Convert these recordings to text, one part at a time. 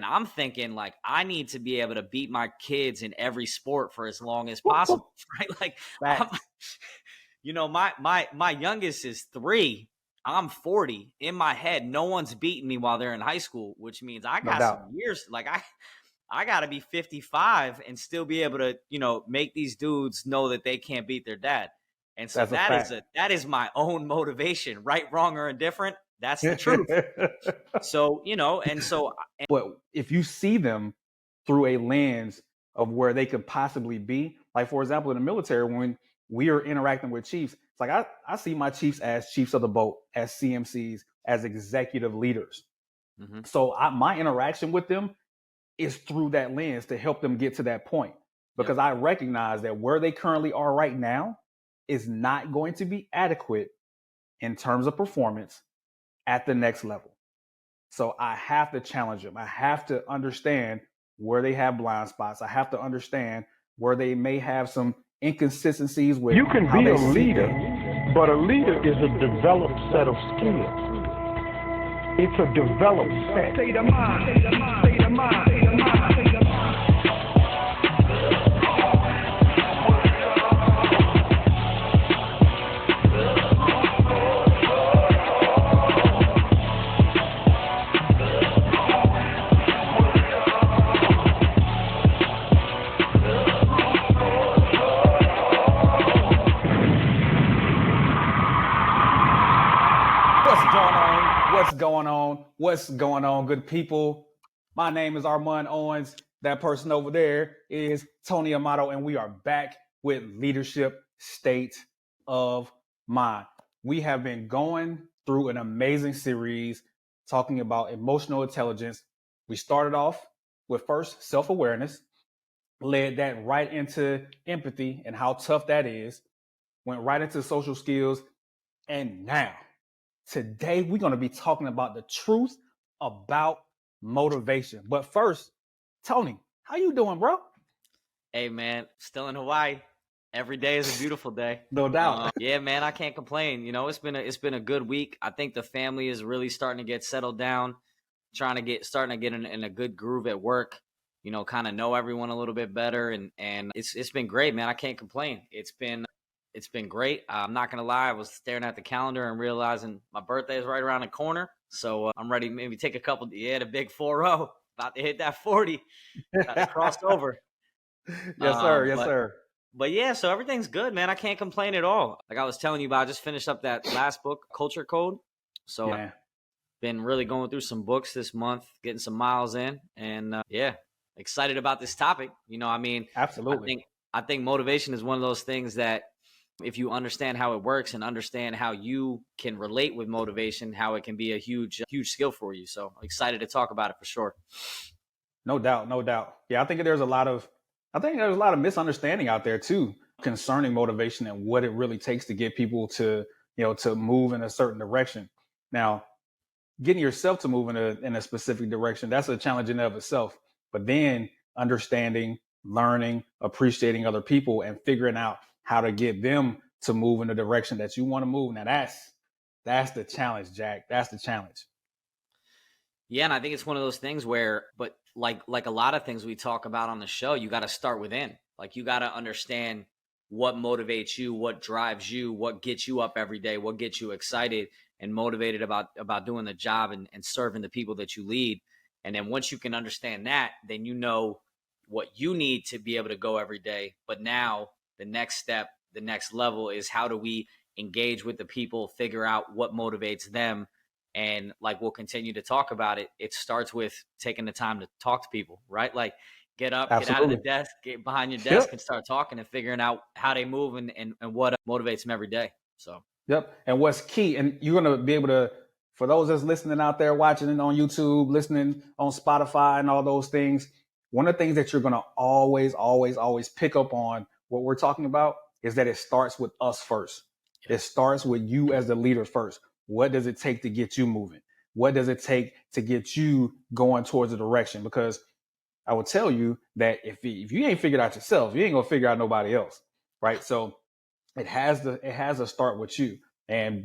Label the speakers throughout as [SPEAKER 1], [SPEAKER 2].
[SPEAKER 1] And I'm thinking like I need to be able to beat my kids in every sport for as long as
[SPEAKER 2] Whoop, whoop.
[SPEAKER 1] possible, right? Like I'm,
[SPEAKER 2] Facts.
[SPEAKER 1] my youngest is 3. I'm 40. In my head, no one's beating me while they're in high school, which means I
[SPEAKER 2] No
[SPEAKER 1] got
[SPEAKER 2] doubt.
[SPEAKER 1] some years. Like I got to be 55 and still be able to, make these dudes know that they can't beat their dad. And so
[SPEAKER 2] That's a fact.
[SPEAKER 1] that is my own motivation, right, wrong, or indifferent. That's the truth. So,
[SPEAKER 2] But if you see them through a lens of where they could possibly be, like for example, in the military, when we are interacting with chiefs, it's like I see my chiefs as chiefs of the boat, as CMCs, as executive leaders.
[SPEAKER 1] Mhm.
[SPEAKER 2] So my interaction with them is through that lens to help them get to that point, because I recognize that where they currently are right now is not going to be adequate in terms of performance at the next level. So I have to challenge them. I have to understand where they have blind spots. I have to understand where they may have some inconsistencies with
[SPEAKER 3] You can
[SPEAKER 2] how
[SPEAKER 3] be
[SPEAKER 2] they
[SPEAKER 3] a
[SPEAKER 2] see
[SPEAKER 3] leader,
[SPEAKER 2] things.
[SPEAKER 3] but a leader is a developed set of skills. It's a developed set. State of mind, state of mind, state of mind, state of mind, state of mind.
[SPEAKER 2] What's going on, good people? My name is Armand Owens. That person over there is Tony Amato, and we are back with Leadership State of Mind. We have been going through an amazing series talking about emotional intelligence. We started off with first self-awareness, led that right into empathy and how tough that is, went right into social skills, and now today, we're going to be talking about the truth about motivation. But first, Tony, how you doing, bro?
[SPEAKER 1] Hey, man, still in Hawaii. Every day is a beautiful day.
[SPEAKER 2] No doubt.
[SPEAKER 1] Yeah, man, I can't complain. It's been a good week. I think the family is really starting to get settled down, starting to get in a good groove at work. Kind of know everyone a little bit better, and it's been great, man. I can't complain. It's been great. I'm not gonna lie. I was staring at the calendar and realizing my birthday is right around the corner, so I'm ready. Maybe take a couple. Yeah, the big 4-0, about to hit that 40. About to cross over.
[SPEAKER 2] Yes, sir. Yes,
[SPEAKER 1] But
[SPEAKER 2] sir.
[SPEAKER 1] yeah, so everything's good, man. I can't complain at all. Like I was telling you about, I just finished up that last book, Culture Code. So
[SPEAKER 2] Yeah.
[SPEAKER 1] been really going through some books this month, getting some miles in, and yeah, excited about this topic.
[SPEAKER 2] Absolutely.
[SPEAKER 1] I think motivation is one of those things that if you understand how it works and understand how you can relate with motivation, how it can be a huge skill for you. So I'm excited to talk about it for sure.
[SPEAKER 2] No doubt. No doubt. Yeah, I think there's a lot of misunderstanding out there too concerning motivation and what it really takes to get people to move in a certain direction. Now, getting yourself to move in a specific direction, that's a challenge in and of itself. But then understanding, learning, appreciating other people, and figuring out how to get them to move in the direction that you want to move. Now that's the challenge, Jack. That's the challenge.
[SPEAKER 1] Yeah, and I think it's one of those things where, but like a lot of things we talk about on the show, you got to start within. Like you got to understand what motivates you, what drives you, what gets you up every day, what gets you excited and motivated about doing the job and serving the people that you lead. And then once you can understand that, then you know what you need to be able to go every day. But now the next step, the next level is how do we engage with the people, figure out what motivates them. And like we'll continue to talk about it. It starts with taking the time to talk to people, right? Like get up,
[SPEAKER 2] Absolutely.
[SPEAKER 1] get out of the desk, get behind your desk and start talking and figuring out how they move and what motivates them every day. So,
[SPEAKER 2] yep. And what's key, and you're going to be able to, for those that's listening out there, watching it on YouTube, listening on Spotify and all those things, one of the things that you're going to always, always, always pick up on what we're talking about is that it starts with us first. It starts with you as the leader first. What does it take to get you moving? What does it take to get you going towards a direction? Because I will tell you that if you ain't figured out yourself, you ain't gonna figure out nobody else, right? So it has to start with you, and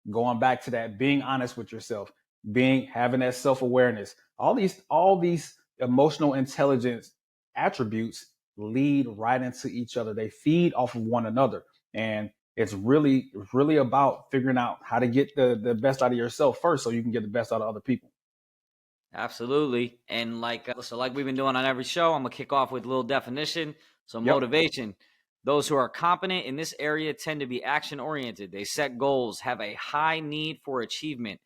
[SPEAKER 2] going back to that, being honest with yourself, having that self-awareness, All these emotional intelligence attributes lead right into each other. They feed off of one another. And it's really about figuring out how to get the best out of yourself first so you can get the best out of other people.
[SPEAKER 1] Absolutely. And like we've been doing on every show, I'm gonna kick off with a little definition. So
[SPEAKER 2] Yep.
[SPEAKER 1] motivation. Those who are competent in this area tend to be action oriented. They set goals, have a high need for achievement,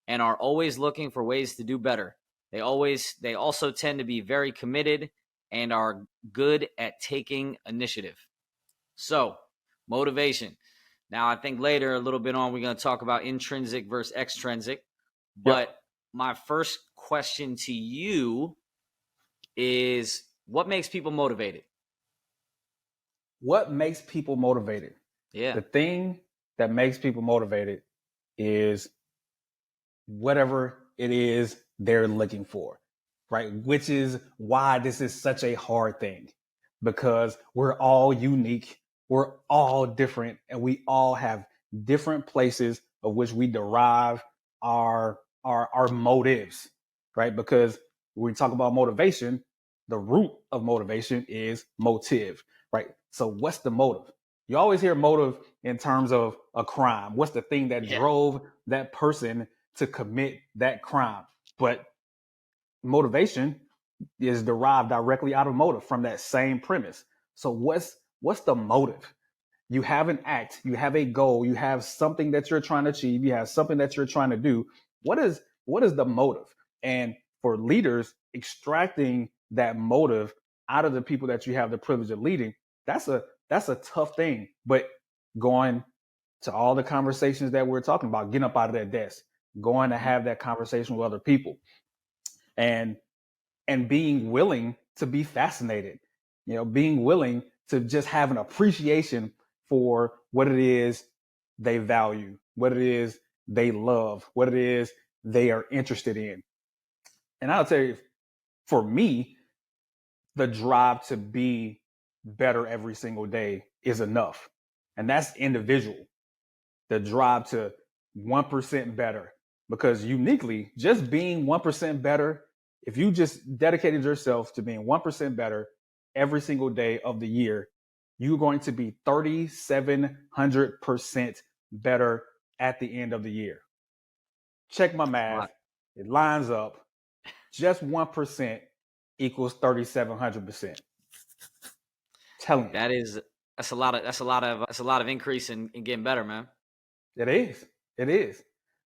[SPEAKER 1] and are always looking for ways to do better. They also tend to be very committed and are good at taking initiative. So, motivation. Now, I think later, a little bit on, we're going to talk about intrinsic versus extrinsic. But
[SPEAKER 2] Yep.
[SPEAKER 1] my first question to you is, what makes people motivated?
[SPEAKER 2] What makes people motivated?
[SPEAKER 1] Yeah.
[SPEAKER 2] The thing that makes people motivated is whatever it is they're looking for, right? Which is why this is such a hard thing, because we're all unique, we're all different, and we all have different places of which we derive our motives, right? Because when we talk about motivation, the root of motivation is motive, right? So what's the motive? You always hear motive in terms of a crime. What's the thing that drove that person to commit that crime? But motivation is derived directly out of motive from that same premise. So what's the motive? You have an act, you have a goal, you have something that you're trying to achieve, you have something that you're trying to do. What is the motive? And for leaders, extracting that motive out of the people that you have the privilege of leading, that's a tough thing. But going to all the conversations that we're talking about, getting up out of that desk, going to have that conversation with other people, and being willing to be fascinated, being willing to just have an appreciation for what it is they value, what it is they love, what it is they are interested in. And I'll tell you, for me, the drive to be better every single day is enough. And that's individual. The drive to 1% better, because uniquely, just being 1% better, if you just dedicated yourself to being 1% better every single day of the year, you're going to be 3,700% better at the end of the year. Check my math. It lines up. Just 1% equals 3,700%. Telling you.
[SPEAKER 1] That's a lot of increase in getting better, man.
[SPEAKER 2] It is.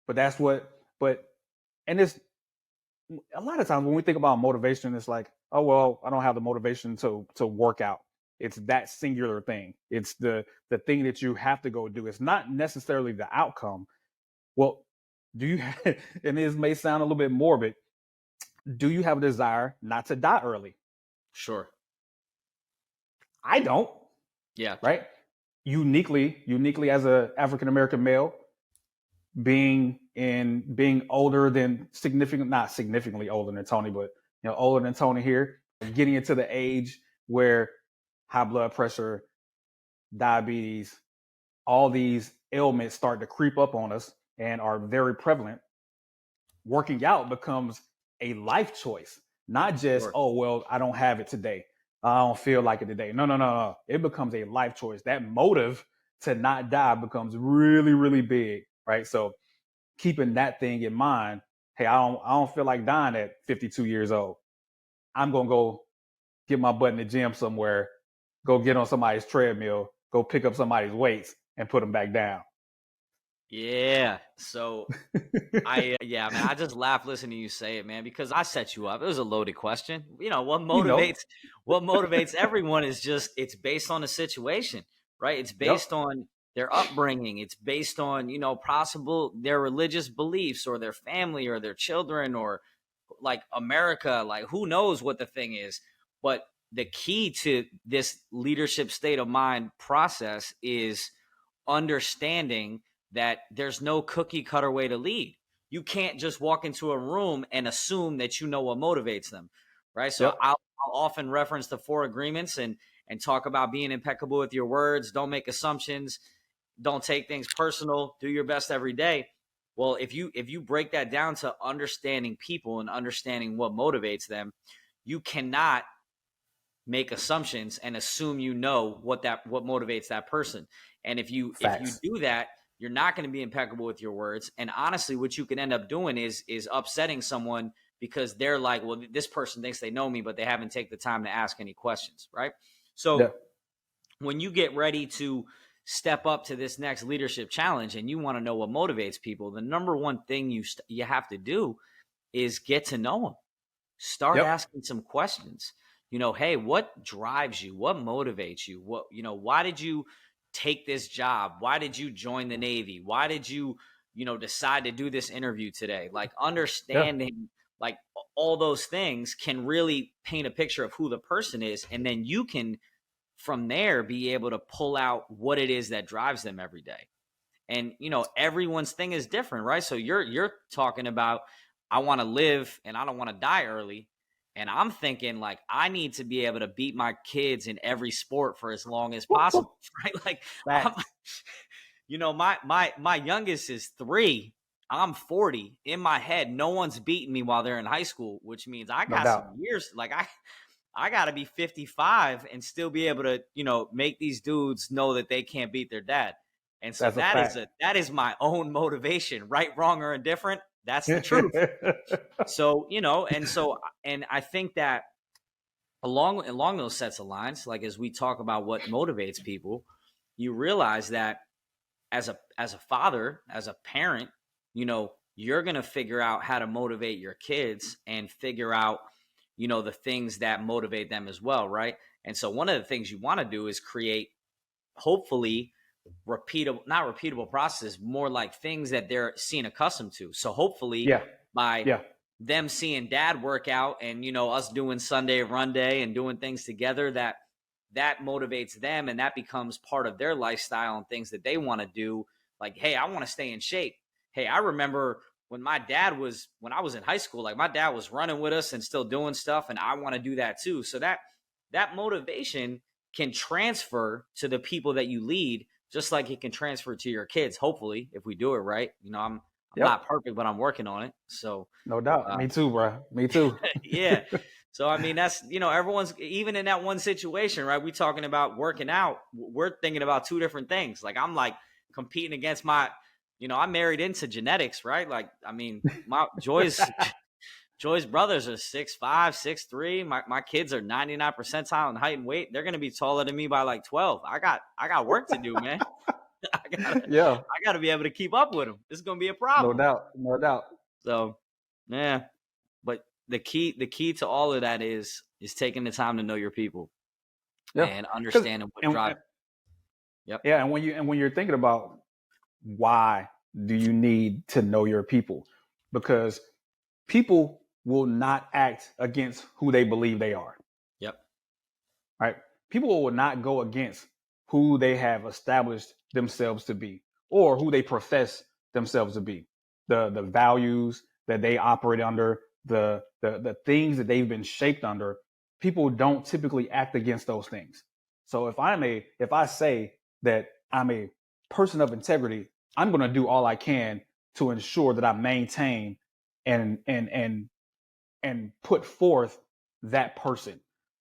[SPEAKER 2] But and it's a lot of times when we think about motivation, it's like, oh, well, I don't have the motivation to work out. It's that singular thing. It's the thing that you have to go do. It's not necessarily the outcome. Well, do you have, and this may sound a little bit morbid, do you have a desire not to die early?
[SPEAKER 1] Sure.
[SPEAKER 2] I don't.
[SPEAKER 1] Yeah.
[SPEAKER 2] Right? Uniquely as a African American male, being older than not significantly older than Tony, but older than Tony here, getting into the age where high blood pressure, diabetes, all these ailments start to creep up on us and are very prevalent. Working out becomes a life choice, not just,
[SPEAKER 1] Sure.
[SPEAKER 2] Oh, well, I don't have it today, I don't feel like it today. No. It becomes a life choice. That motive to not die becomes really, really big, right? So keeping that thing in mind, hey, I don't feel like dying at 52 years old. I'm gonna go get my butt in the gym somewhere, go get on somebody's treadmill, go pick up somebody's weights and put them back down.
[SPEAKER 1] Yeah. So man, I just laugh listening to you say it, man, because I set you up. It was a loaded question. What motivates everyone is just, it's based on the situation, right? It's based on their upbringing. It's based on, possible their religious beliefs or their family or their children or like America, like who knows what the thing is. But the key to this leadership state of mind process is understanding that there's no cookie cutter way to lead. You can't just walk into a room and assume that you know what motivates them, right? So I'll often reference the 4 agreements and talk about being impeccable with your words. Don't make assumptions. Don't take things personal. Do your best every day. Well, if you break that down to understanding people and understanding what motivates them, you cannot make assumptions and assume what motivates that person. And if you
[SPEAKER 2] Facts.
[SPEAKER 1] do that, you're not going to be impeccable with your words. And honestly, what you can end up doing is upsetting someone because they're like, well, this person thinks they know me, but they haven't taken the time to ask any questions, right? So
[SPEAKER 2] Yeah.
[SPEAKER 1] when you get ready to step up to this next leadership challenge and you want to know what motivates people, the number one thing you have to do is get to know them. Start
[SPEAKER 2] Yep.
[SPEAKER 1] asking some questions. Hey, what drives you? What motivates you? Why did you take this job? Why did you join the Navy? Why did you, decide to do this interview today? Like understanding like all those things can really paint a picture of who the person is. And then you can, from there, be able to pull out what it is that drives them every day. And, everyone's thing is different, right? So you're talking about, I want to live and I don't want to die early. And I'm thinking like, I need to be able to beat my kids in every sport for as long as possible, right? Like, my youngest is 3. I'm 40. In my head, no one's beating me while they're in high school, which means I got some years. Like I got to be 55 and still be able to, make these dudes know that they can't beat their dad. And so that is my own motivation, right, wrong, or indifferent. That's the truth. So, and I think that along those sets of lines, like as we talk about what motivates people, you realize that as a father, as a parent, you're going to figure out how to motivate your kids and figure out, the things that motivate them as well, right? And so one of the things you want to do is create, hopefully, not repeatable processes, more like things that they're seeing accustomed to. So hopefully by them seeing dad work out and, us doing Sunday run day and doing things together, that motivates them and that becomes part of their lifestyle and things that they want to do. Like, hey, I want to stay in shape. Hey, I remember when I was in high school, like my dad was running with us and still doing stuff. And I want to do that too. So that motivation can transfer to the people that you lead, just like it can transfer to your kids. Hopefully, if we do it right. I'm not perfect, but I'm working on it. So
[SPEAKER 2] no doubt. Me too, bro. Me too.
[SPEAKER 1] Yeah. So, I mean, that's, everyone's, even in that one situation, right? We talking about working out. We're thinking about two different things. Like I'm like competing against I'm married into genetics, right? Like, I mean, Joy's brothers are 6'5", 6'3". My kids are 99th percentile in height and weight. They're going to be taller than me by like 12. I got work to do, man. I gotta be able to keep up with them. This is going to be a problem.
[SPEAKER 2] No doubt.
[SPEAKER 1] So, yeah. But the key to all of that is taking the time to know your people and understanding what drives. Yep.
[SPEAKER 2] Yeah. And when you're thinking about why do you need to know your people? Because people will not act against who they believe they are.
[SPEAKER 1] Yep.
[SPEAKER 2] Right. People will not go against who they have established themselves to be or who they profess themselves to be. The values that they operate under, the things that they've been shaped under, people don't typically act against those things. So if I say that I'm a person of integrity, I'm going to do all I can to ensure that I maintain and put forth that person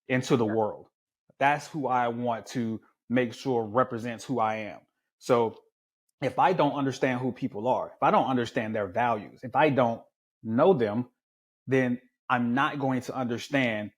[SPEAKER 2] into the world. That's who I want to make sure represents who I am. So if I don't understand who people are, if I don't understand their values, if I don't know them, then I'm not going to understand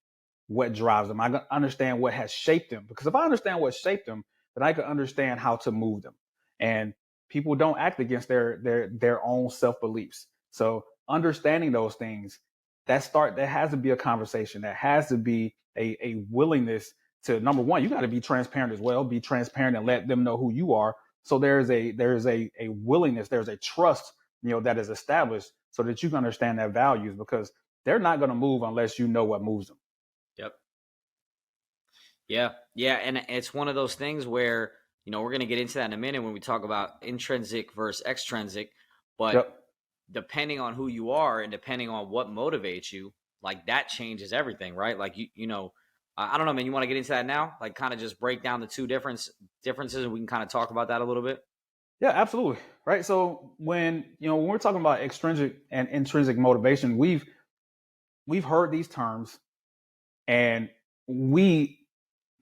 [SPEAKER 2] what drives them. I understand what has shaped them, because if I understand what shaped them, then I can understand how to move them. And people don't act against their own self-beliefs. So understanding those things, that has to be a conversation. That has to be a willingness to, number one, you got to be transparent as well. Be transparent and let them know who you are. So there's a willingness, there's a trust, that is established so that you can understand their values, because they're not going to move unless you know what moves them.
[SPEAKER 1] Yep. Yeah. Yeah. And it's one of those things where, we're going to get into that in a minute when we talk about intrinsic versus extrinsic, but depending on who you are and depending on what motivates you, like that changes everything, right? Like, I don't know, man, you want to get into that now? Like kind of just break down the two differences and we can kind of talk about that a little bit.
[SPEAKER 2] Yeah, absolutely. right? So when we're talking about extrinsic and intrinsic motivation, we've heard these terms, and we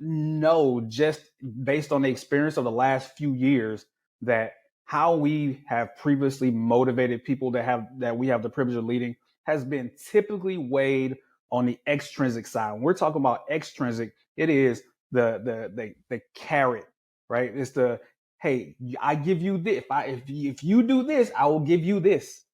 [SPEAKER 2] know just based on the experience of the last few years that how we have previously motivated people that we have the privilege of leading has been typically weighed on the extrinsic side. When we're talking about extrinsic, it is the carrot, right? It's the, hey, I give you this. If you do this, I will give you this.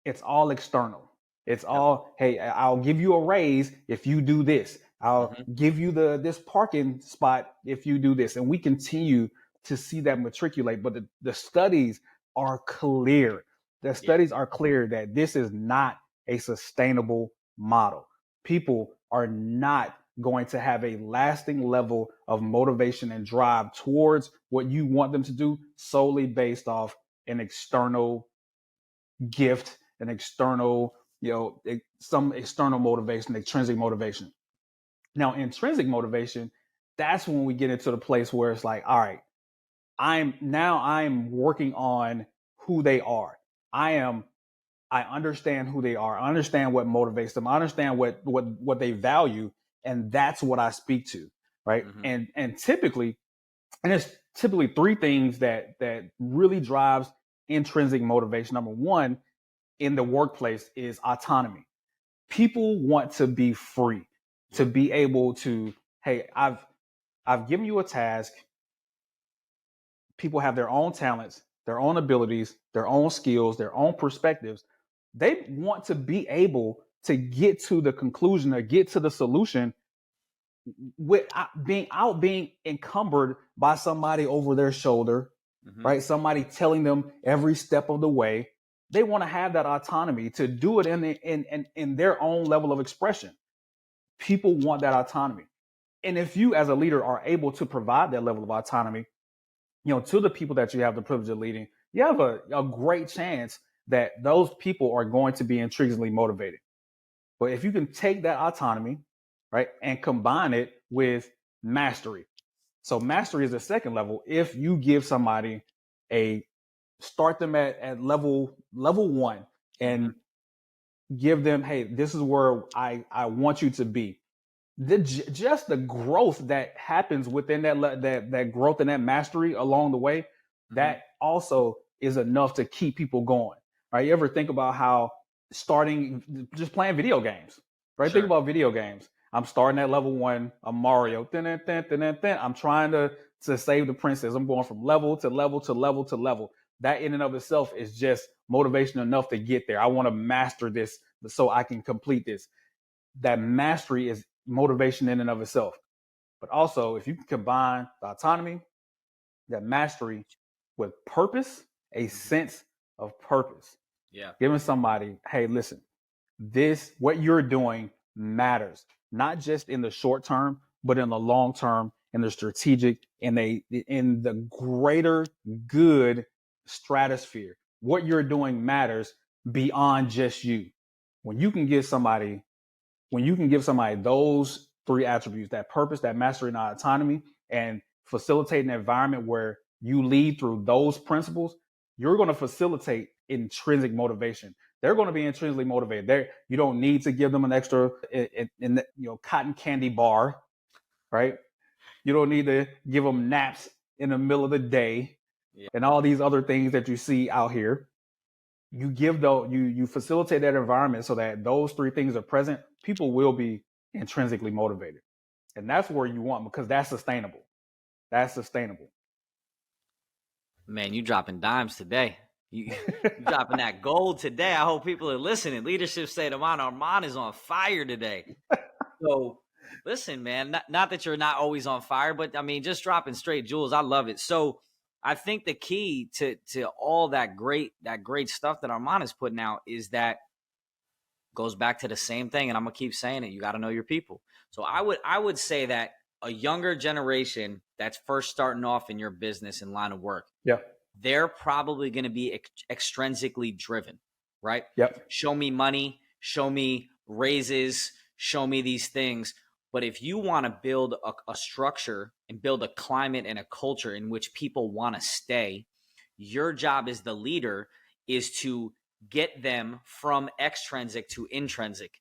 [SPEAKER 2] It's all external. It's all, hey, I'll give you a raise if you do this. I'll give you this parking spot if you do this. And we continue to see that matriculate. But the studies are clear. The studies are clear that this is not a sustainable model. People are not going to have a lasting level of motivation and drive towards what you want them to do solely based off an external gift, an external, some external motivation, extrinsic motivation. Now, intrinsic motivation, that's when we get into the place where it's like, all right, I'm working on who they are. I understand who they are. I understand what motivates them. I understand what they value, and that's what I speak to, right? And typically, and there's typically three things that really drives intrinsic motivation. Number one, in the workplace, is autonomy. People want to be free, to be able to, hey, I've given you a task. People have their own talents, their own abilities, their own skills, their own perspectives. They want to be able to get to the conclusion or get to the solution without being encumbered by somebody over their shoulder, right? Somebody telling them every step of the way. They want to have that autonomy to do it in their own level of expression. People want that autonomy. And if you as a leader are able to provide that level of autonomy, to the people that you have the privilege of leading, you have a great chance that those people are going to be intrinsically motivated. But if you can take that autonomy, right, and combine it with mastery. So mastery is the second level. If you give somebody start them at level one and give them, hey, this is where I want you to be. Just the growth that happens within that growth and that mastery along the way, that also is enough to keep people going. Right? You ever think about how starting just playing video games, right? Think about video games. I'm starting at level one, I'm Mario. I'm trying to save the princess. I'm going from level to level to level to level. That in and of itself is just motivation enough to get there. I want to master this so I can complete this. That mastery is motivation in and of itself. But also, if you can combine the autonomy, that mastery with purpose, a sense of purpose. Giving somebody, hey, listen, what you're doing matters, not just in the short term, but in the long term, in the strategic, in the greater good stratosphere. What you're doing matters beyond just you. When you can give somebody those three attributes, that purpose, that mastery, and autonomy, and facilitate an environment where you lead through those principles, you're going to facilitate intrinsic motivation. They're going to be intrinsically motivated. You don't need to give them an extra cotton candy bar, right? You don't need to give them naps in the middle of the day and all these other things that you see out here. You you facilitate that environment so that those three things are present. People will be intrinsically motivated, and that's where you want, because that's sustainable.
[SPEAKER 1] Man, you dropping dimes today. You dropping that gold today. I hope people are listening. Leadership State of Mind. Armand is on fire today. So listen, man, not that you're not always on fire, but I mean, just dropping straight jewels. I love it. So I think the key to all that great stuff that Armand is putting out is that goes back to the same thing. And I'm going to keep saying it. You got to know your people. So I would say that a younger generation that's first starting off in your business and line of work, they're probably going to be extrinsically driven, right? Show me money, show me raises, show me these things. But if you want to build a structure and build a climate and a culture in which people want to stay, your job as the leader is to get them from extrinsic to intrinsic.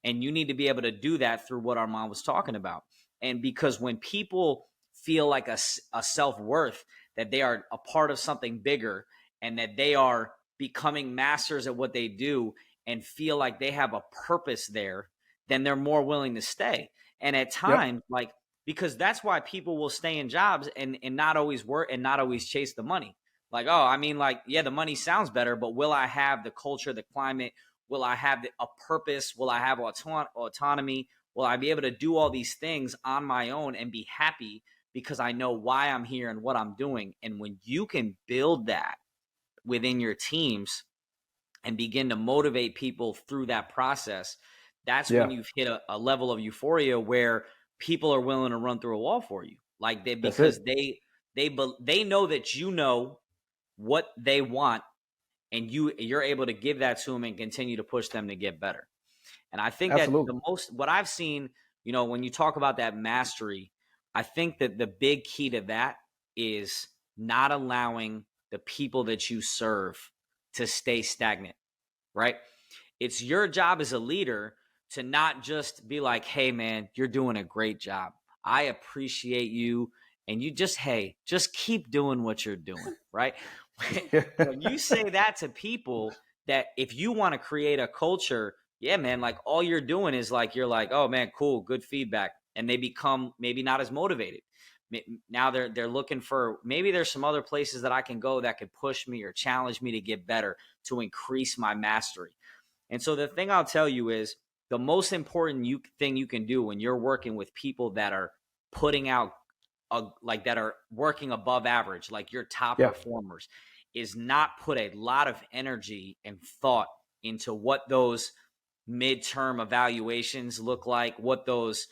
[SPEAKER 1] And you need to be able to do that through what Armand was talking about. And because when people feel like a self-worth, that they are a part of something bigger and that they are becoming masters at what they do and feel like they have a purpose there, then they're more willing to stay. And at times, like, because that's why people will stay in jobs and not always work and not always chase the money. Like, oh, I mean, like, yeah, the money sounds better, but will I have the culture, the climate? Will I have a purpose? Will I have autonomy? Will I be able to do all these things on my own and be happy because I know why I'm here and what I'm doing? And when you can build that within your teams and begin to motivate people through that process, that's when you've hit a level of euphoria where people are willing to run through a wall for you. Like because they know that you know what they want, and you're able to give that to them and continue to push them to get better. And I think that what I've seen, when you talk about that mastery, I think that the big key to that is not allowing the people that you serve to stay stagnant, right? It's your job as a leader to not just be like, hey, man, you're doing a great job. I appreciate you. And you just keep doing what you're doing, right? When you say that to people, that if you want to create a culture, yeah, man, like all you're doing is like, you're like, oh man, cool, good feedback. And they become maybe not as motivated. Now they're looking for, maybe there's some other places that I can go that could push me or challenge me to get better, to increase my mastery. And so the thing I'll tell you is the most important thing you can do when you're working with people that are putting out like that are working above average, like your top performers, is not put a lot of energy and thought into what those midterm evaluations look like, what those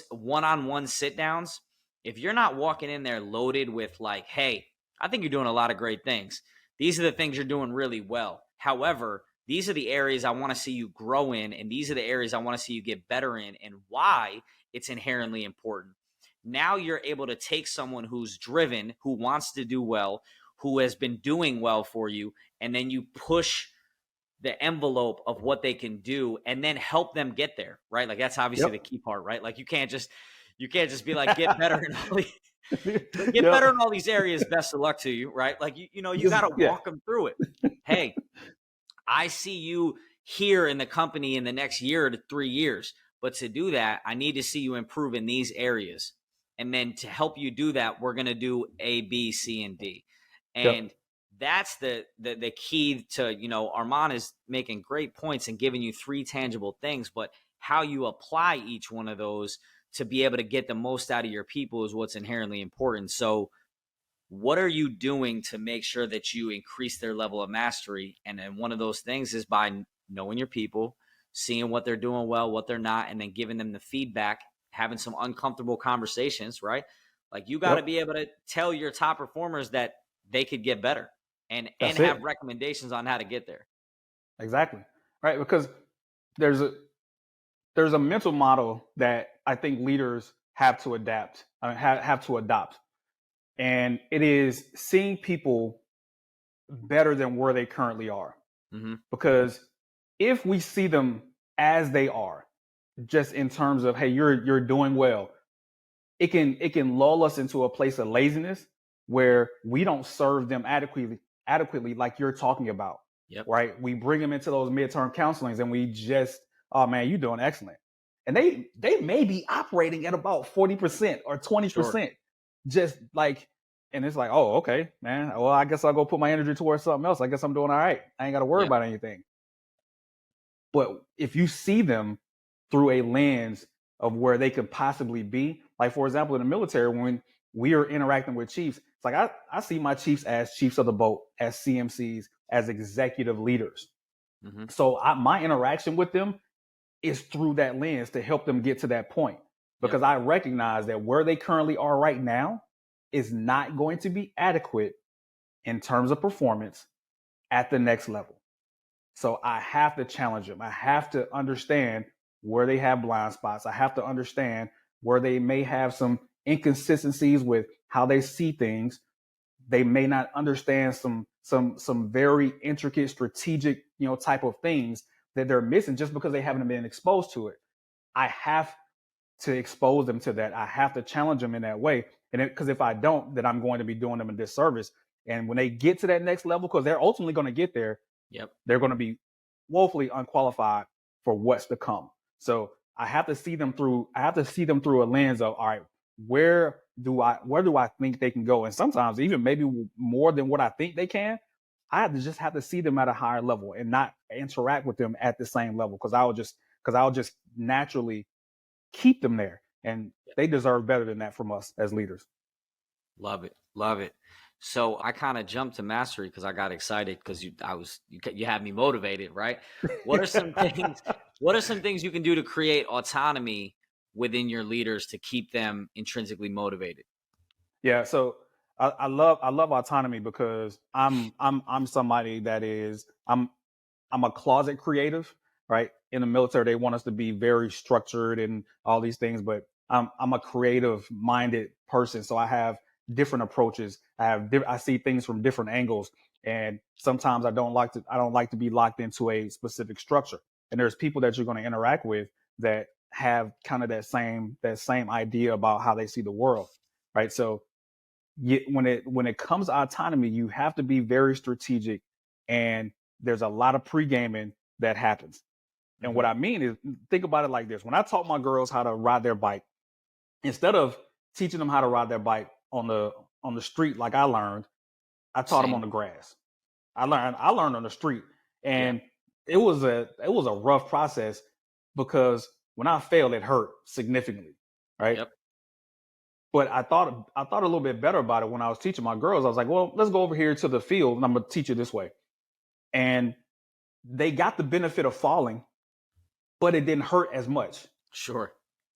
[SPEAKER 1] one-on-one sit downs. If you're not walking in there loaded with like, hey, I think you're doing a lot of great things. These are the things you're doing really well. However, these are the areas I want to see you grow in, and these are the areas I want to see you get better in, and why it's inherently important. Now you're able to take someone who's driven, who wants to do well, who has been doing well for you, and then you push the envelope of what they can do and then help them get there, right? Like that's obviously the key part, right? Like you can't just be like, get better in all better in all these areas. Best of luck to you, right? Like, you got to walk them through it. Hey, I see you here in the company in the next year to 3 years, but to do that, I need to see you improve in these areas. And then to help you do that, we're going to do A, B, C, and D. And that's the key to, Armand is making great points and giving you 3 tangible things, but how you apply each one of those to be able to get the most out of your people is what's inherently important. So what are you doing to make sure that you increase their level of mastery? And then one of those things is by knowing your people, seeing what they're doing well, what they're not, and then giving them the feedback, having some uncomfortable conversations, right? Like you got to be able to tell your top performers that they could get better and have recommendations on how to get there.
[SPEAKER 2] Exactly. Right. Because there's a mental model that I think leaders have to adopt. And it is seeing people better than where they currently are. Mm-hmm. Because if we see them as they are, just in terms of, hey, you're doing well, it can lull us into a place of laziness where we don't serve them adequately like you're talking about. Right? We bring them into those midterm counselings and we just, oh man, you're doing excellent. And they may be operating at about 40% or 20%, just like, and it's like, oh, okay, man. Well, I guess I'll go put my energy towards something else. I guess I'm doing all right. I ain't got to worry about anything. But if you see them through a lens of where they could possibly be, like for example, in the military, when we are interacting with chiefs, it's like I see my chiefs as chiefs of the boat, as CMCs, as executive leaders. Mm-hmm. So my interaction with them is through that lens to help them get to that point, because I recognize that where they currently are right now is not going to be adequate in terms of performance at the next level. So I have to challenge them. I have to understand where they have blind spots. I have to understand where they may have some inconsistencies with how they see things, they may not understand some very intricate strategic, type of things that they're missing just because they haven't been exposed to it. I have to expose them to that. I have to challenge them in that way. And because if I don't, then I'm going to be doing them a disservice. And when they get to that next level, because they're ultimately going to get there, they're going to be woefully unqualified for what's to come. So I have to see them through. I have to see them through a lens of, all right, where do I think they can go? And sometimes even maybe more than what I think they can. I have to see them at a higher level and not interact with them at the same level because I'll just naturally keep them there, and they deserve better than that from us as leaders.
[SPEAKER 1] Love it. Love it. So I kind of jumped to mastery because I got excited because you had me motivated, right? What are some things you can do to create autonomy within your leaders to keep them intrinsically motivated?
[SPEAKER 2] Yeah, so I love autonomy because I'm somebody that is I'm a closet creative, right? In the military, they want us to be very structured and all these things, but I'm a creative minded person, so I have different approaches. I see things from different angles, and sometimes I don't like to be locked into a specific structure. And there's people that you're going to interact with that have kind of that same idea about how they see the world, right? So when it comes to autonomy, you have to be very strategic, and there's a lot of pre-gaming that happens. And what I mean is, think about it like this: when I taught my girls how to ride their bike, instead of teaching them how to ride their bike on the street like I learned, I taught them on the grass. I learned on the street, and it was a rough process because when I failed, it hurt significantly, right?
[SPEAKER 1] Yep.
[SPEAKER 2] But I thought a little bit better about it when I was teaching my girls. I was like, well, let's go over here to the field and I'm going to teach you this way. And they got the benefit of falling, but it didn't hurt as much.
[SPEAKER 1] Sure.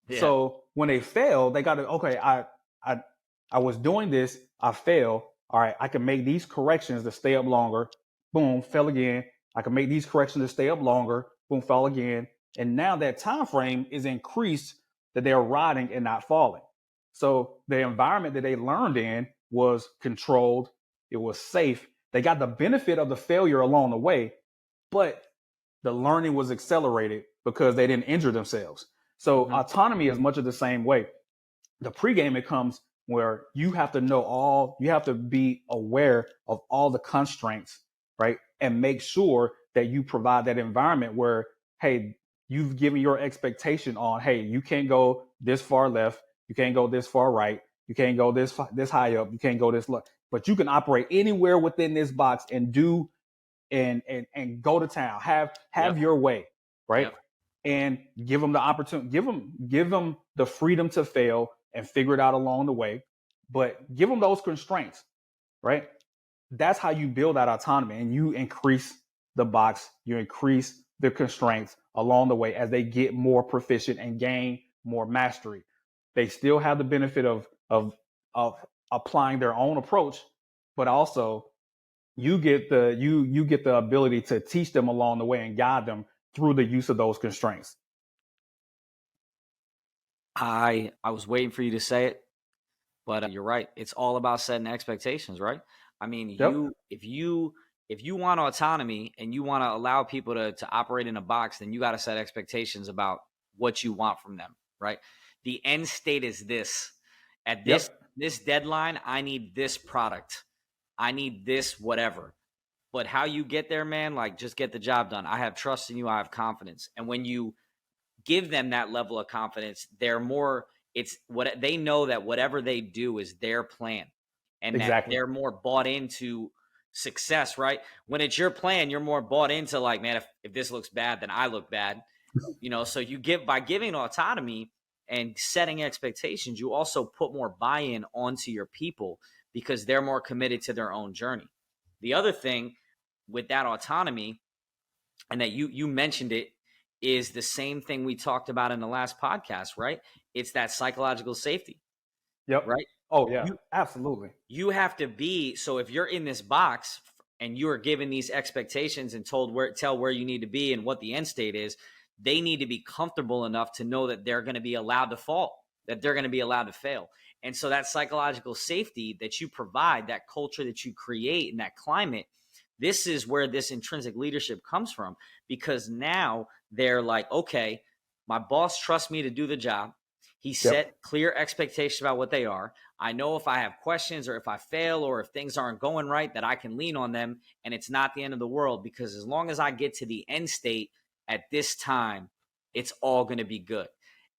[SPEAKER 1] Yeah.
[SPEAKER 2] So when they failed, they got to, okay, I was doing this, I failed. All right, I can make these corrections to stay up longer. Boom, fell again. I can make these corrections to stay up longer. Boom, fell again. And now that time frame is increased that they're riding and not falling. So the environment that they learned in was controlled. It was safe. They got the benefit of the failure along the way, but the learning was accelerated because they didn't injure themselves. So autonomy is much of the same way. The pregame, it comes where you have to you have to be aware of all the constraints, right? And make sure that you provide that environment where, hey, you've given your expectation on, hey, you can't go this far left. You can't go this far right. You can't go this high up. You can't go this low. But you can operate anywhere within this box and do and go to town. Have your way, right?
[SPEAKER 1] Yep.
[SPEAKER 2] And give them the opportunity. Give them the freedom to fail and figure it out along the way. But give them those constraints, right? That's how you build that autonomy, and you increase the box. You increase the constraints along the way as they get more proficient and gain more mastery. They still have the benefit of applying their own approach, but also you get the ability to teach them along the way and guide them through the use of those constraints.
[SPEAKER 1] I was waiting for you to say it, but you're right. It's all about setting expectations, right? I mean, if you want autonomy and you want to allow people to operate in a box, then you got to set expectations about what you want from them, right? The end state is this. At this deadline, I need this product. I need this whatever. But how you get there, man, like just get the job done. I have trust in you. I have confidence. And when you give them that level of confidence, it's what they know, that whatever they do is their plan, and that they're more bought into success, right? When it's your plan, you're more bought into like, man, if this looks bad, then I look bad, so by giving autonomy and setting expectations, you also put more buy-in onto your people because they're more committed to their own journey. The other thing with that autonomy, and that you mentioned it, is the same thing we talked about in the last podcast, right? It's that psychological safety.
[SPEAKER 2] Yep.
[SPEAKER 1] Right?
[SPEAKER 2] Oh, yeah, absolutely.
[SPEAKER 1] You have to be, so if you're in this box and you are given these expectations and tell where you need to be and what the end state is, they need to be comfortable enough to know that they're going to be allowed to fall. that they're going to be allowed to fail. And so that psychological safety that you provide, that culture that you create in that climate, this is where this intrinsic leadership comes from, because now they're like, okay, my boss trusts me to do the job. He set clear expectations about what they are. I know if I have questions or if I fail or if things aren't going right, that I can lean on them, and it's not the end of the world, because as long as I get to the end state at this time, it's all going to be good.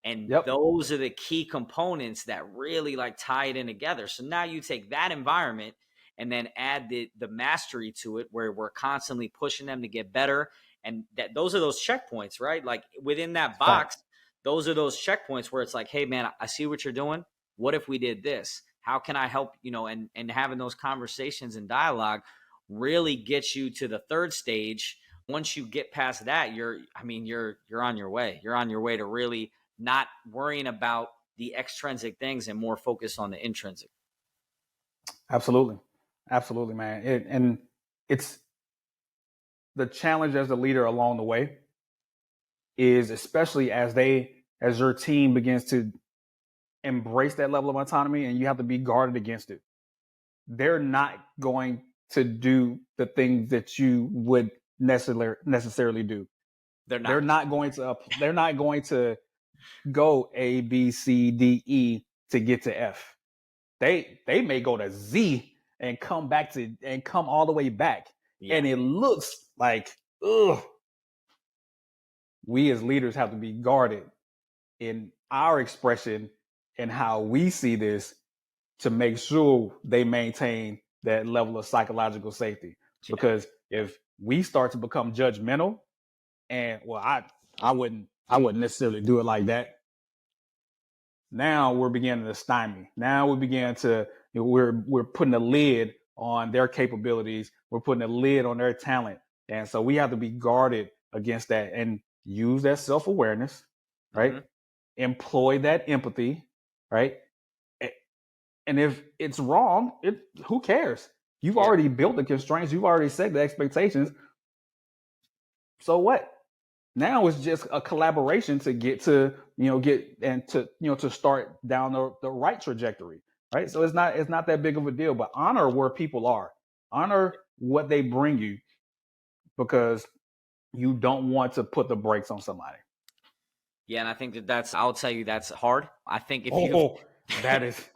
[SPEAKER 1] And those are the key components that really like tie it in together. So now you take that environment and then add the mastery to it, where we're constantly pushing them to get better. And those are those checkpoints, right? Like within that box, those are those checkpoints where it's like, hey man, I see what you're doing. What if we did this? How can I help? And having those conversations and dialogue really gets you to the third stage. Once you get past that, you're on your way. You're on your way to really not worrying about the extrinsic things and more focused on the intrinsic.
[SPEAKER 2] Absolutely, man. And it's the challenge as the leader along the way is, especially as your team begins to embrace that level of autonomy, and you have to be guarded against it. They're not going to do the things that you would necessarily do. They're not going to go A, B, C, D, E to get to F. They may go to Z and come all the way back. Yeah. And it looks like, we as leaders have to be guarded in our expression and how we see this to make sure they maintain that level of psychological safety. Yeah. Because if we start to become judgmental, and I wouldn't necessarily do it like that. Now we're beginning to stymie. Now we begin to, we're putting a lid on their capabilities. We're putting a lid on their talent. And so we have to be guarded against that and use that self-awareness, right? Mm-hmm. Employ that empathy, right? And if it's wrong, who cares? You've already built the constraints. You've already set the expectations. So what? Now it's just a collaboration to get to, to start down the right trajectory, right? So it's not that big of a deal, but honor where people are, honor what they bring you, because you don't want to put the brakes on somebody.
[SPEAKER 1] Yeah, and I think I'll tell you that's hard. I think
[SPEAKER 2] that is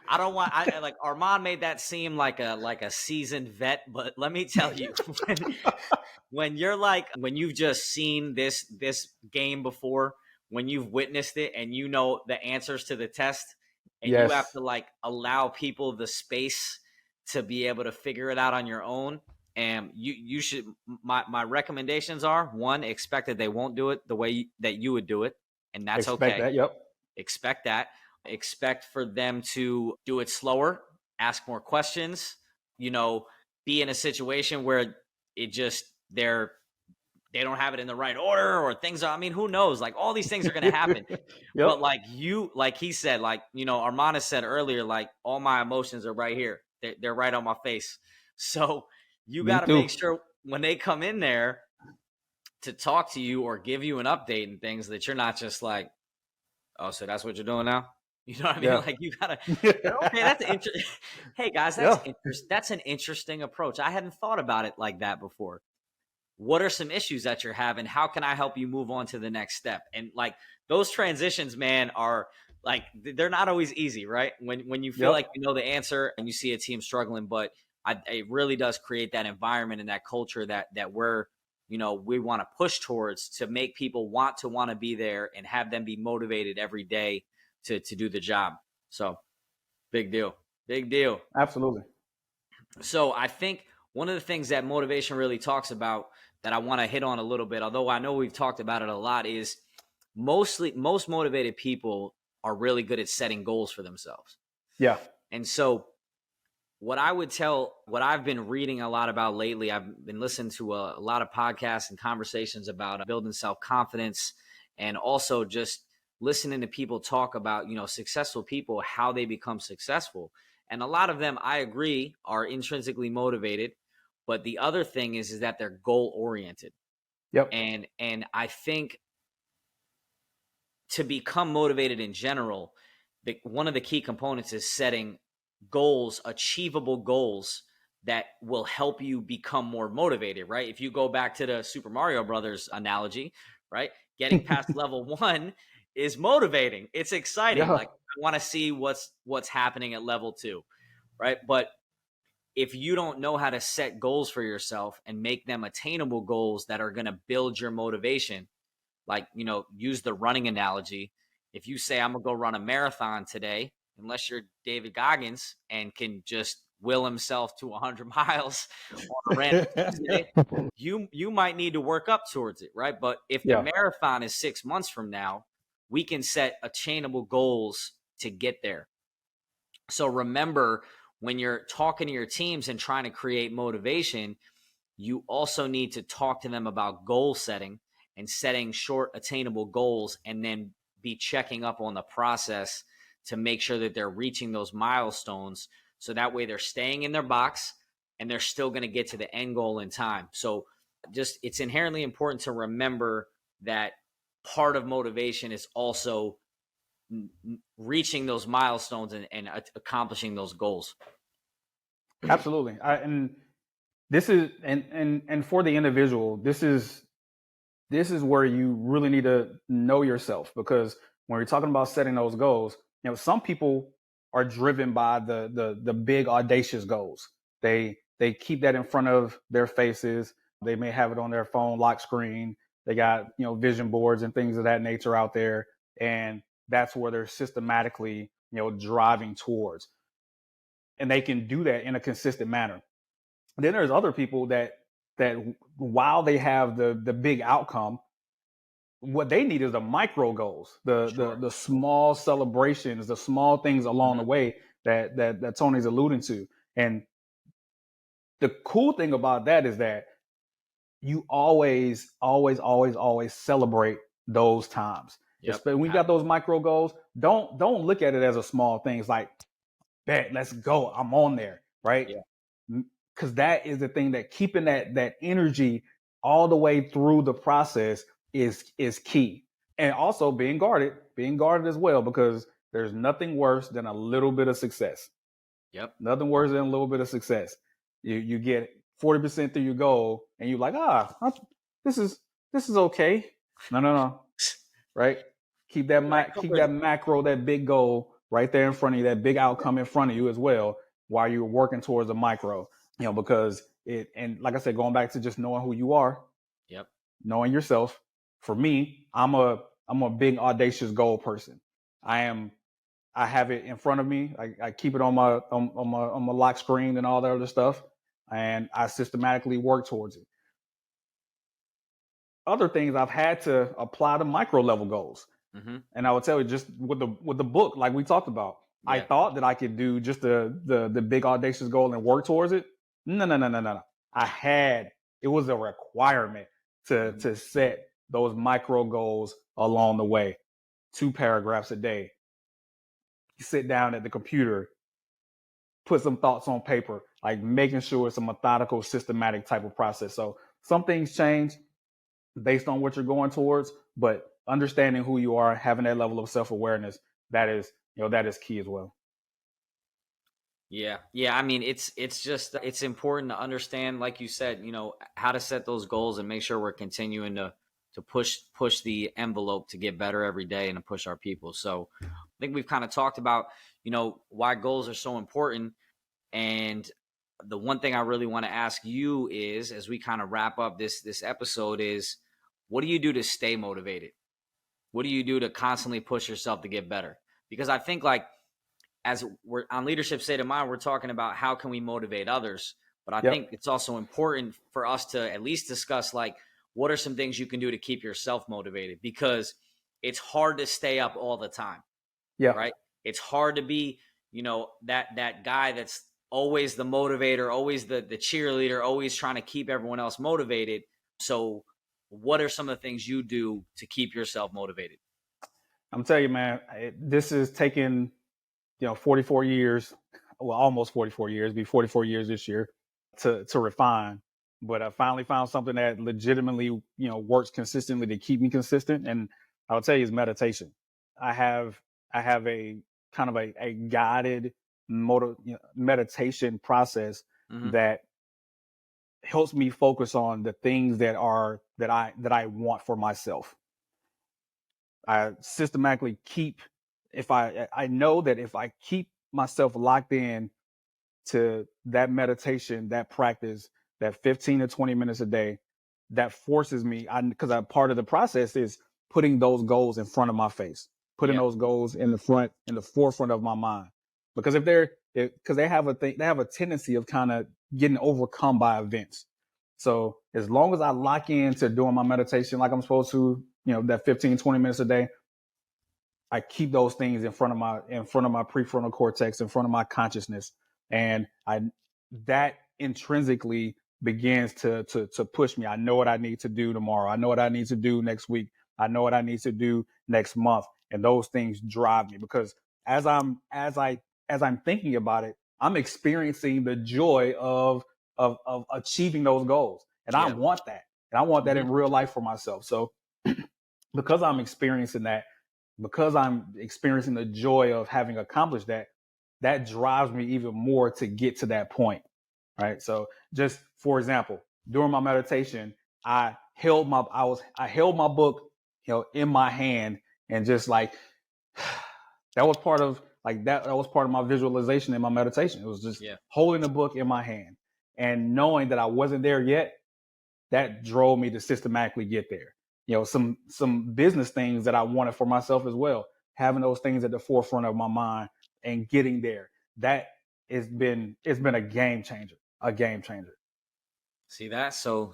[SPEAKER 1] I don't want Armand made that seem like a seasoned vet, but let me tell you, when you've just seen this game before, when you've witnessed it and you know the answers to the test, and you have to allow people the space to be able to figure it out on your own. And you should, my recommendations are, one, expect that they won't do it the way that you would do it. And that's okay. Expect that. Expect for them to do it slower, ask more questions, be in a situation where they don't have it in the right order, or things are, who knows? All these things are going to happen. But like he said, Armand said earlier, all my emotions are right here. They're right on my face. So you got to make sure when they come in there to talk to you or give you an update and things, that you're not just like, oh, so that's what you're doing now? You know what I mean?
[SPEAKER 2] Yeah.
[SPEAKER 1] You gotta, okay, that's interesting. Hey guys, that's an interesting approach. I hadn't thought about it like that before. What are some issues that you're having? How can I help you move on to the next step? And those transitions, man, are they're not always easy, right? When you feel like you know the answer and you see a team struggling, but it really does create that environment and that culture that we're, we want to push towards, to make people want to be there and have them be motivated every day to do the job. So big deal.
[SPEAKER 2] Absolutely.
[SPEAKER 1] So I think one of the things that motivation really talks about, that I want to hit on a little bit, although I know we've talked about it a lot, is most motivated people are really good at setting goals for themselves.
[SPEAKER 2] Yeah.
[SPEAKER 1] And so what I've been reading a lot about lately, I've been listening to a lot of podcasts and conversations about building self-confidence, and also just listening to people talk about, successful people, how they become successful. And a lot of them, I agree, are intrinsically motivated. But the other thing is that they're goal-oriented.
[SPEAKER 2] Yep.
[SPEAKER 1] And I think to become motivated in general, one of the key components is setting goals, achievable goals that will help you become more motivated, right? If you go back to the Super Mario Brothers analogy, right? Getting past level 1 is motivating. It's exciting.
[SPEAKER 2] Yeah.
[SPEAKER 1] Like, I want to see what's happening at level 2, right? But if you don't know how to set goals for yourself and make them attainable goals that are going to build your motivation, like, use the running analogy. If you say, I'm going to go run a marathon today, unless you're David Goggins and can just will himself to 100 miles on a random Tuesday, you might need to work up towards it, right? But if the
[SPEAKER 2] Yeah.
[SPEAKER 1] marathon is 6 months from now, we can set attainable goals to get there. So remember, when you're talking to your teams and trying to create motivation, you also need to talk to them about goal setting and setting short attainable goals, and then be checking up on the process to make sure that they're reaching those milestones. So that way they're staying in their box and they're still going to get to the end goal in time. So just, it's inherently important to remember that part of motivation is also reaching those milestones and accomplishing those goals.
[SPEAKER 2] Absolutely. And this is, and for the individual, this is where you really need to know yourself, because when you're talking about setting those goals, some people are driven by the big audacious goals. They keep that in front of their faces. They may have it on their phone lock screen. They got, vision boards and things of that nature out there. And that's where they're systematically, driving towards. And they can do that in a consistent manner. Then there's other people that while they have the big outcome, what they need is the micro goals, the small celebrations, the small things along the way that Tony's alluding to. And the cool thing about that is that you always celebrate those times.
[SPEAKER 1] Yep.
[SPEAKER 2] When you got those micro goals, don't look at it as a small thing. It's like, bet, let's go, I'm on there, right?
[SPEAKER 1] Yeah.
[SPEAKER 2] Because that is the thing, that keeping that energy all the way through the process is key. And also being guarded as well, because there's nothing worse than a little bit of success.
[SPEAKER 1] Yep.
[SPEAKER 2] Nothing worse than a little bit of success. You get 40% through your goal and you're like, this is okay. No. Right? Keep that macro, that big goal right there in front of you, that big outcome in front of you as well, while you're working towards a micro. Because and like I said, going back to just knowing who you are, knowing yourself. For me, I'm a big audacious goal person. I have it in front of me. I keep it on my lock screen and all that other stuff, and I systematically work towards it. Other things, I've had to apply to micro level goals. And I would tell you, just with the book, like we talked about, I thought that I could do just the big audacious goal and work towards it. No. It was a requirement to set those micro goals along the way. 2 paragraphs a day. You sit down at the computer, put some thoughts on paper, like making sure it's a methodical, systematic type of process. So some things change based on what you're going towards, but understanding who you are, having that level of self-awareness, that is key as well.
[SPEAKER 1] Yeah. I mean, it's important to understand, like you said, how to set those goals and make sure we're continuing to push the envelope to get better every day and to push our people. So I think we've kind of talked about, why goals are so important. And the one thing I really want to ask you is, as we kind of wrap up this episode, is what do you do to stay motivated? What do you do to constantly push yourself to get better? Because I think, like, as we're on Leadership State of Mind, we're talking about how can we motivate others. But I think it's also important for us to at least discuss, like, what are some things you can do to keep yourself motivated? Because it's hard to stay up all the time.
[SPEAKER 2] Yeah.
[SPEAKER 1] Right. It's hard to be, that guy that's always the motivator, always the cheerleader, always trying to keep everyone else motivated. So what are some of the things you do to keep yourself motivated?
[SPEAKER 2] I'm telling you, man, this is taking 44 years, well, almost 44 years, be 44 years this year, to refine. But I finally found something that legitimately, works consistently to keep me consistent. And I would tell you, is meditation. I have a kind of a guided meditation process
[SPEAKER 1] Mm-hmm.
[SPEAKER 2] that helps me focus on the things that I want for myself. I systematically keep, if I know that if I keep myself locked in to that meditation, that practice, that 15 to 20 minutes a day, that forces me, because I part of the process is putting those goals in front of my face, putting
[SPEAKER 1] Yeah.
[SPEAKER 2] those goals in the forefront of my mind. Because because they have a tendency of kind of getting overcome by events. So as long as I lock into doing my meditation like I'm supposed to, that 15, 20 minutes a day, I keep those things in front of my prefrontal cortex, in front of my consciousness, and that intrinsically begins to push me. I know what I need to do tomorrow. I know what I need to do next week. I know what I need to do next month, and those things drive me because as I'm thinking about it, I'm experiencing the joy of achieving those goals, and I
[SPEAKER 1] Yeah.
[SPEAKER 2] want that, and I want that
[SPEAKER 1] Mm-hmm.
[SPEAKER 2] in real life for myself. So because I'm experiencing that, because I'm experiencing the joy of having accomplished that, that drives me even more to get to that point. Right. So just for example, during my meditation, I held my book, in my hand, and just like that was part of that was part of my visualization in my meditation. It was just holding the book in my hand and knowing that I wasn't there yet. That drove me to systematically get there. Some business things that I wanted for myself as well, having those things at the forefront of my mind and getting there. That it's been a game changer,
[SPEAKER 1] See that? So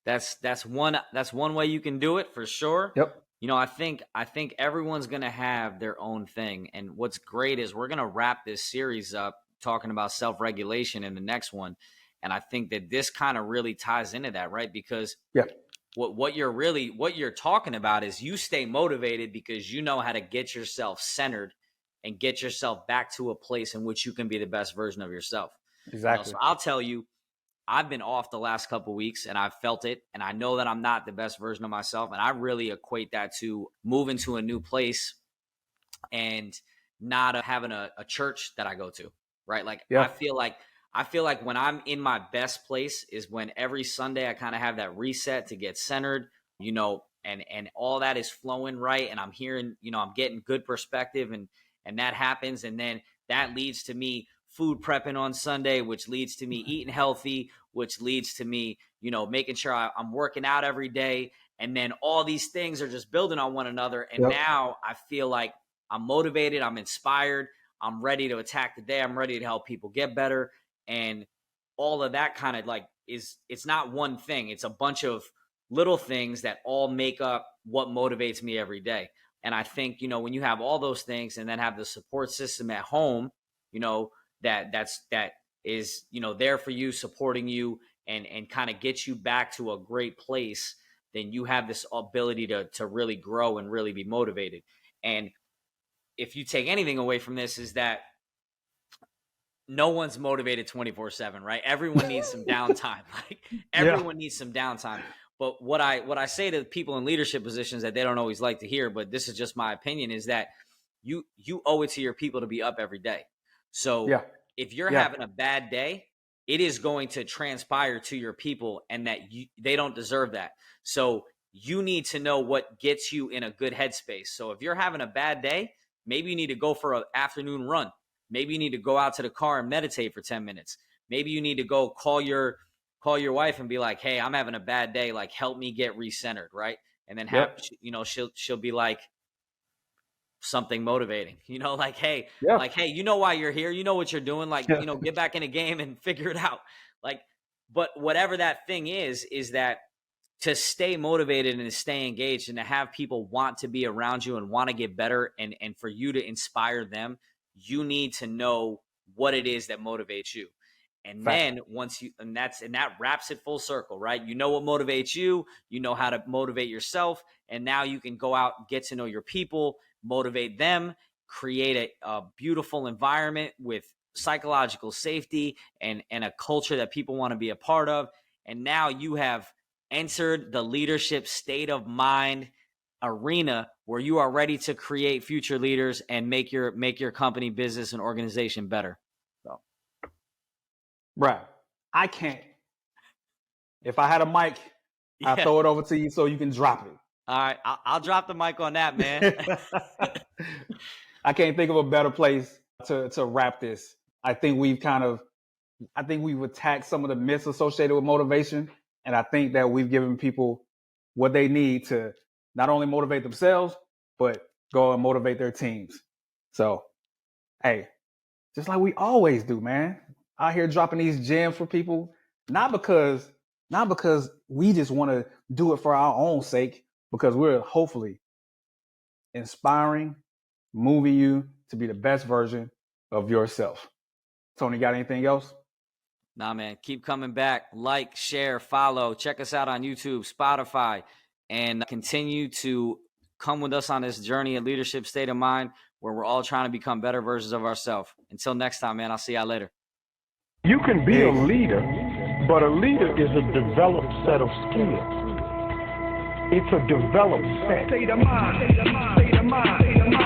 [SPEAKER 1] that's one way you can do it for sure.
[SPEAKER 2] Yep.
[SPEAKER 1] I think everyone's gonna have their own thing. And what's great is we're gonna wrap this series up talking about self-regulation in the next one. And I think that this kind of really ties into that, right? Because
[SPEAKER 2] Yeah.
[SPEAKER 1] what you're talking about is you stay motivated because you know how to get yourself centered and get yourself back to a place in which you can be the best version of yourself.
[SPEAKER 2] Exactly.
[SPEAKER 1] So I'll tell you, I've been off the last couple of weeks and I've felt it, and I know that I'm not the best version of myself. And I really equate that to moving to a new place and not having a church that I go to, right? Like
[SPEAKER 2] Yeah.
[SPEAKER 1] I feel like when I'm in my best place is when every Sunday I kind of have that reset to get centered, and all that is flowing right. And I'm hearing, I'm getting good perspective, and that happens. And then that leads to me food prepping on Sunday, which leads to me eating healthy, which leads to me, making sure I'm working out every day. And then all these things are just building on one another. And now I feel like I'm motivated, I'm inspired, I'm ready to attack the day, I'm ready to help people get better. And all of that kind of it's not one thing, it's a bunch of little things that all make up what motivates me every day. And I think, when you have all those things and then have the support system at home, that is, there for you, supporting you, and kind of get you back to a great place, then you have this ability to really grow and really be motivated. And if you take anything away from this, is that no one's motivated 24/7, right? Everyone needs some downtime. Like everyone needs some downtime. But what I say to people in leadership positions that they don't always like to hear, but this is just my opinion, is that you owe it to your people to be up every day. So if you're having a bad day, it is going to transpire to your people, and that they don't deserve that. So you need to know what gets you in a good headspace. So if you're having a bad day, maybe you need to go for an afternoon run. Maybe you need to go out to the car and meditate for 10 minutes. Maybe you need to go call your wife and be like, "Hey, I'm having a bad day. Like, help me get recentered," right? And then she'll be like something motivating, like, "Hey, you know why you're here. You know what you're doing. Like, get back in the game and figure it out." Like, but whatever that thing is that to stay motivated and to stay engaged and to have people want to be around you and want to get better, and for you to inspire them, you need to know what it is that motivates you. And then that wraps it full circle, right? You know what motivates you, you know how to motivate yourself, and now you can go out and get to know your people, motivate them, create a beautiful environment with psychological safety and a culture that people want to be a part of. And now you have entered the leadership state of mind arena where you are ready to create future leaders and make your company, business, and organization better. So,
[SPEAKER 2] bruh, I can't. If I had a mic, I'll throw it over to you so you can drop it.
[SPEAKER 1] All right, I'll drop the mic on that, man.
[SPEAKER 2] I can't think of a better place to wrap this. I think we've attacked some of the myths associated with motivation, and I think that we've given people what they need to not only motivate themselves, but go and motivate their teams. So, hey, just like we always do, man. Out here dropping these gems for people, not because we just want to do it for our own sake, because we're hopefully inspiring, moving you to be the best version of yourself. Tony, got anything else?
[SPEAKER 1] Nah, man. Keep coming back. Like, share, follow. Check us out on YouTube, Spotify, and continue to come with us on this journey of leadership state of mind where we're all trying to become better versions of ourselves. Until next time, man. I'll see y'all later.
[SPEAKER 3] You can be a leader, but a leader is a developed set of skills. It's a developed set. State of mind. State of mind. State of mind. State of mind.